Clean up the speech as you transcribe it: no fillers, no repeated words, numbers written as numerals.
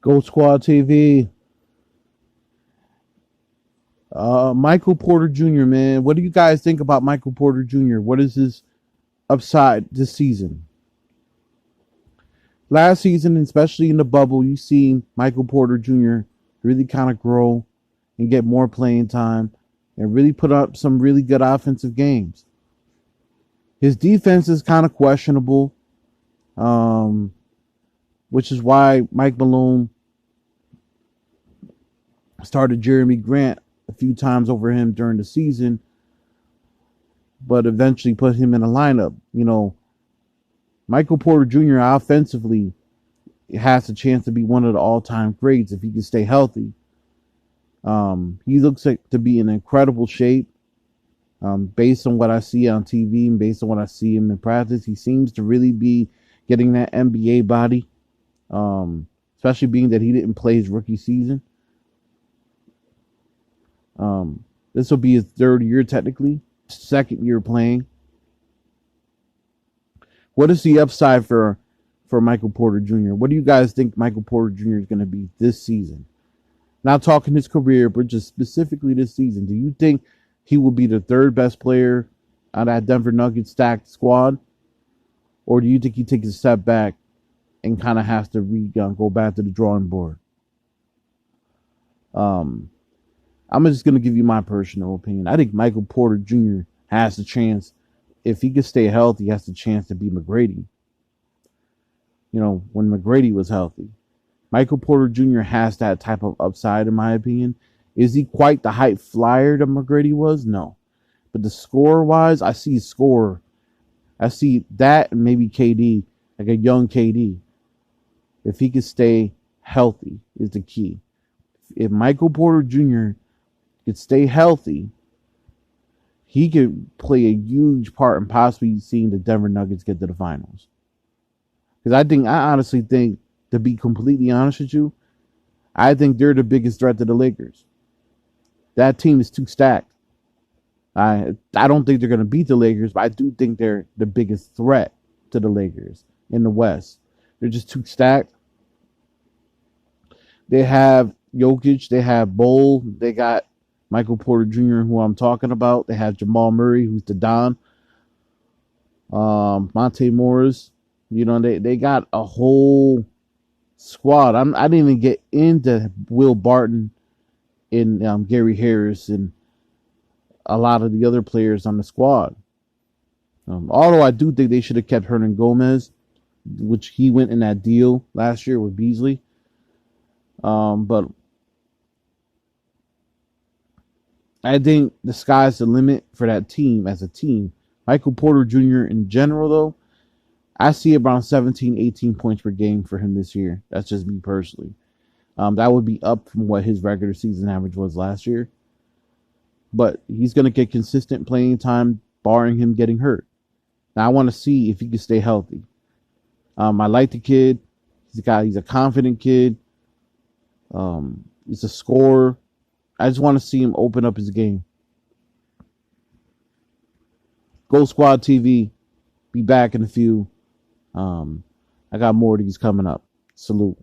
Go Squad TV. Michael Porter Jr., man. What do you guys think about Michael Porter Jr.? What is his upside this season? Last season, especially in the bubble, you see Michael Porter Jr. really kind of grow and get more playing time and really put up some really good offensive games. His defense is kind of questionable, which is why Mike Malone started Jeremy Grant a few times over him during the season, but eventually put him in a lineup. Michael Porter Jr. offensively has a chance to be one of the all-time greats if he can stay healthy. He looks like to be in incredible shape. Based on what I see on TV and based on what I see him in practice, he seems to really be getting that NBA body, especially being that he didn't play his rookie season. This will be his third year technically, second year playing. What is the upside for Michael Porter Jr.? What do you guys think Michael Porter Jr. is going to be this season? Not talking his career, but just specifically this season. Do you think he will be the third best player on that Denver Nuggets stacked squad? Or do you think he takes a step back and kind of has to go back to the drawing board? I'm just going to give you my personal opinion. I think Michael Porter Jr. has a chance. If he can stay healthy, he has a chance to be McGrady. When McGrady was healthy. Michael Porter Jr. has that type of upside, in my opinion. Is he quite the hype flyer that McGrady was? No. But the score-wise, I see score. I see that and maybe KD, like a young KD. If he can stay healthy is the key. If Michael Porter Jr. could stay healthy, he could play a huge part in possibly seeing the Denver Nuggets get to the finals. Because I honestly think, to be completely honest with you, I think they're the biggest threat to the Lakers. That team is too stacked. I don't think they're going to beat the Lakers, but I do think they're the biggest threat to the Lakers in the West. They're just too stacked. They have Jokic, they have Bol, they got Michael Porter Jr., who I'm talking about. They have Jamal Murray, who's the Don. Monte Morris. They got a whole squad. I didn't even get into Will Barton and Gary Harris and a lot of the other players on the squad. Although I do think they should have kept Hernan Gomez, which he went in that deal last year with Beasley. But I think the sky's the limit for that team as a team. Michael Porter Jr. in general, though, I see around 17, 18 points per game for him this year. That's just me personally. That would be up from what his regular season average was last year. But he's going to get consistent playing time, barring him getting hurt. Now, I want to see if he can stay healthy. I like the kid. He's a confident kid. He's a scorer. I just want to see him open up his game. Go Squad TV. Be back in a few. I got more of these coming up. Salute.